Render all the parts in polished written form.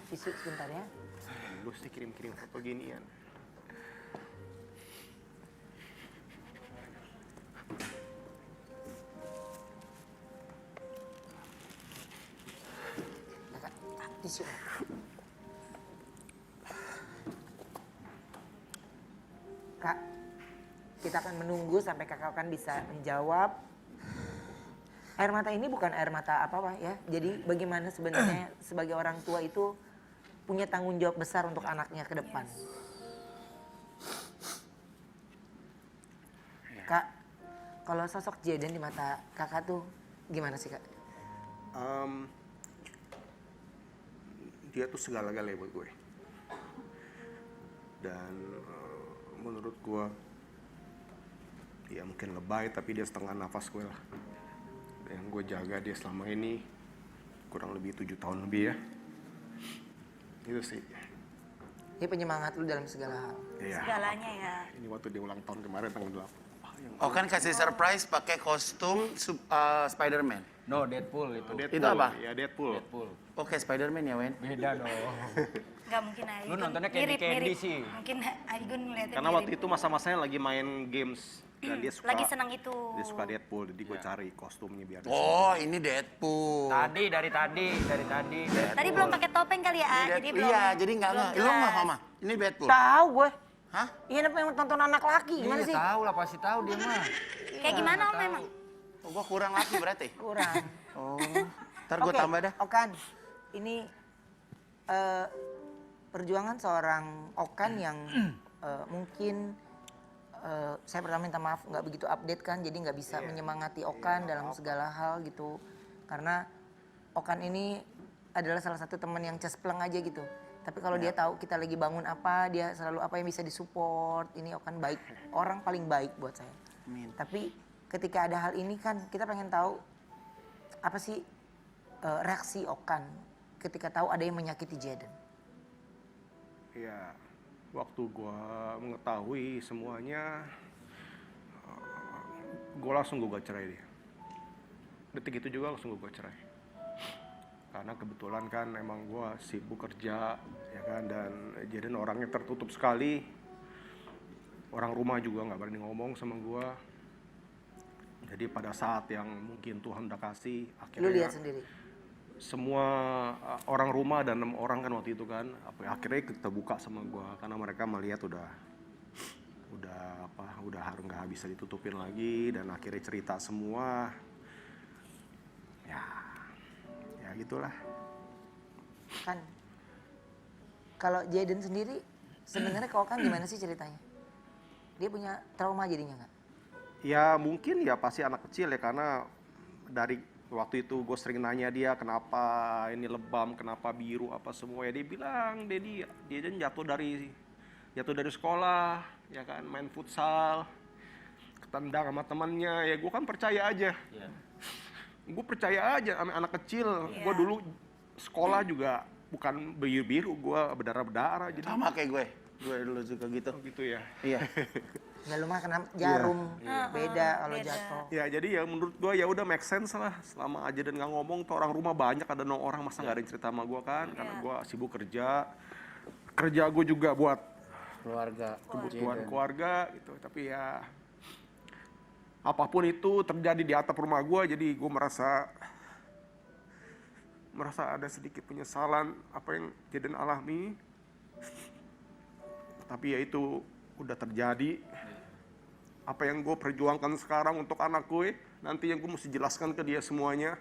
tisu sebentar ya. Lu sih kirim-kirim foto ginian. Kakak, tisu. Kak, kita akan menunggu sampai kakak kan bisa menjawab. Air mata ini bukan air mata apa-apa ya. Jadi bagaimana sebenarnya sebagai orang tua itu punya tanggung jawab besar untuk anaknya ke depan. Kak, kalau sosok Jaden di mata kakak tuh gimana sih kak? Dia tuh segala-galanya buat gue. Dan menurut gue, ya mungkin lebay tapi dia setengah nafas gue lah. Yang gue jaga dia selama ini kurang lebih 7 tahun lebih ya. Itu sih. Dia penyemangat lu dalam segala hal. Ya, Segalanya ya. ini waktu dia ulang tahun kemarin tanggal 8. Oh kan kasih surprise pakai kostum Spider-Man. No, Deadpool itu. Deadpool. Itu apa? Ya Deadpool. Deadpool. Oke, Spider-Man ya, Wen? Beda dong. Nggak mungkin Aigun. Lu nontonnya Candy sih. Mungkin Aigun ngeliatnya Karena waktu itu masa-masanya lagi main games dan dia suka lagi senang itu. Dia suka Deadpool, jadi gue cari kostumnya biar dia Oh, ini Deadpool. Dari tadi. Tadi belum pakai topeng kali ya, Ini jadi Deadpool. belum. Iya, jadi nggak belum Lu nggak jelas. Mama? Ini Deadpool. Tahu gue. Hah? Iya yang tonton anak laki gimana Iya sih? tahu lah, pasti tahu dia mah. Kayak gimana Om memang? Oh, gua kurang laki berarti. Kurang. Oh, ntar gua Oke, tambah dah. Okan, ini perjuangan seorang Okan yang mungkin saya pertama minta maaf nggak begitu update kan, jadi nggak bisa menyemangati Okan dalam segala hal gitu. Karena Okan ini adalah salah satu teman yang cespleng aja gitu. Tapi kalau dia tahu kita lagi bangun apa, dia selalu apa yang bisa disupport. Ini Okan baik, orang paling baik buat saya. Amin. Tapi ketika ada hal ini kan kita pengen tahu apa sih reaksi Okan ketika tahu ada yang menyakiti Jaden. Ya, waktu gue mengetahui semuanya, gue langsung gugat cerai dia. Detik itu juga langsung gugat cerai. Karena kebetulan kan emang gue sibuk kerja, ya kan, dan Jaden orangnya tertutup sekali. Orang rumah juga nggak berani ngomong sama gue. Jadi pada saat yang mungkin Tuhan udah kasih, akhirnya Lu lihat sendiri. semua orang rumah dan 6 orang kan waktu itu kan, akhirnya kita buka sama gue karena mereka melihat udah harus nggak bisa ditutupin lagi, dan akhirnya cerita semua. Ya gitulah. Kan kalau Jaden sendiri sebenarnya kalau kan gimana sih ceritanya? Dia punya trauma jadinya nggak? Ya mungkin ya pasti anak kecil ya, karena dari waktu itu gue sering nanya dia kenapa ini lebam, kenapa biru apa semua, ya dia bilang dia jatuh dari sekolah, ya kan, main futsal, ketendang sama temannya, ya gue kan percaya aja. Gue percaya aja sama anak kecil. Gue dulu sekolah juga bukan biru-biru, gue berdarah-berdarah. Jadi Sama kayak gue. Gue dulu juga gitu. gitu ya. Iya. Ya lu mah kena jarum beda kalau beda. jatuh. Ya jadi ya menurut gue ya udah make sense lah, selama aja dan nggak ngomong tuh orang rumah banyak, ada 6 orang, masa nggak ada yang cerita sama gue kan, karena gue sibuk kerja gue juga buat Keluarga. kebutuhan keluarga gitu. Tapi ya apapun itu terjadi di atap rumah gue, jadi gue merasa ada sedikit penyesalan apa yang Jaden alami. Tapi ya itu udah terjadi. Apa yang gue perjuangkan sekarang untuk anak gue, nanti yang gue mesti jelaskan ke dia semuanya.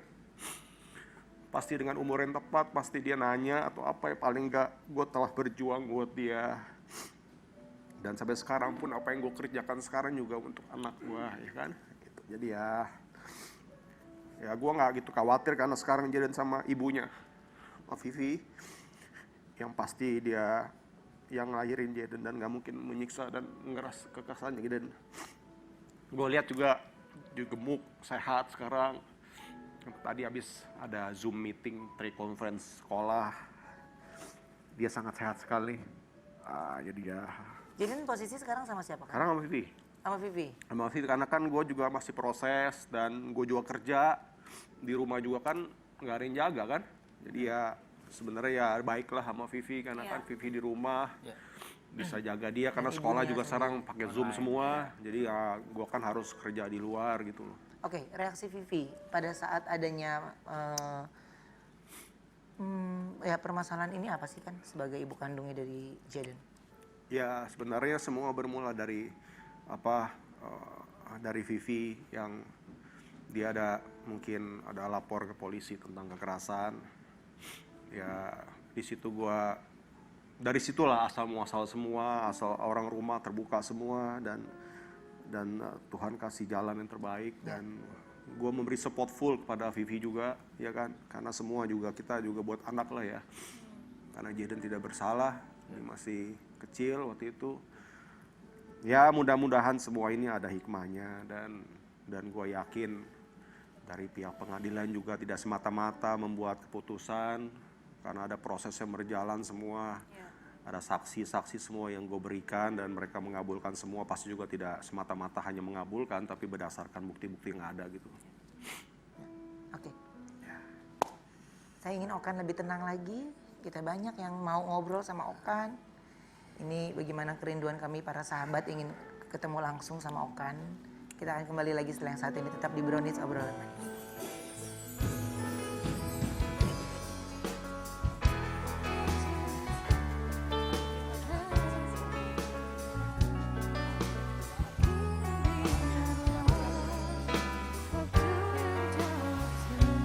Pasti dengan umur yang tepat, pasti dia nanya atau apa ya, paling enggak gue telah berjuang buat dia. Dan sampai sekarang pun apa yang gue kerjakan sekarang juga untuk anak gue, ya kan. Gitu. Jadi ya gue nggak gitu khawatir karena sekarang Jaden sama ibunya, Vivi, yang pasti dia yang ngelahirin Jaden dan nggak mungkin menyiksa dan ngeras kekerasannya Jaden. Gue lihat juga dia gemuk, sehat sekarang. Tadi habis ada Zoom meeting, pre-conference sekolah, dia sangat sehat sekali. Jadi ya. Jaden posisi sekarang sama siapa kan? Sekarang sama Vivi. Sama Vivi. Sama Vivi karena kan gue juga masih proses dan gue juga kerja di rumah juga kan, nggak ada yang jaga kan. Jadi ya sebenarnya ya baiklah sama Vivi karena Iya. kan Vivi di rumah Iya. bisa jaga dia karena Dan sekolah ibunya juga sekarang sendiri. pakai Zoom semua. Jadi ya gue kan harus kerja di luar gitu loh. Oke, reaksi Vivi pada saat adanya ya permasalahan ini apa sih kan sebagai ibu kandungnya dari Jaden? Ya sebenarnya semua bermula dari dari Vivi yang dia mungkin ada lapor ke polisi tentang kekerasan. Ya di situ dari situlah asal muasal semua, asal orang rumah terbuka semua dan Tuhan kasih jalan yang terbaik dan gue memberi support full kepada Vivi juga ya kan karena semua juga kita juga buat anak lah ya karena Jaden tidak bersalah dia masih kecil waktu itu ya mudah-mudahan semua ini ada hikmahnya dan gue yakin dari pihak pengadilan juga tidak semata-mata membuat keputusan karena ada proses yang berjalan semua ada saksi-saksi semua yang gue berikan dan mereka mengabulkan semua pasti juga tidak semata-mata hanya mengabulkan tapi berdasarkan bukti-bukti yang ada gitu. Oke. Saya ingin Okan lebih tenang lagi. Kita banyak yang mau ngobrol sama Okan. Ini bagaimana kerinduan kami para sahabat ingin ketemu langsung sama Okan. Kita akan kembali lagi setelah yang satu ini tetap di Brownies obrolan.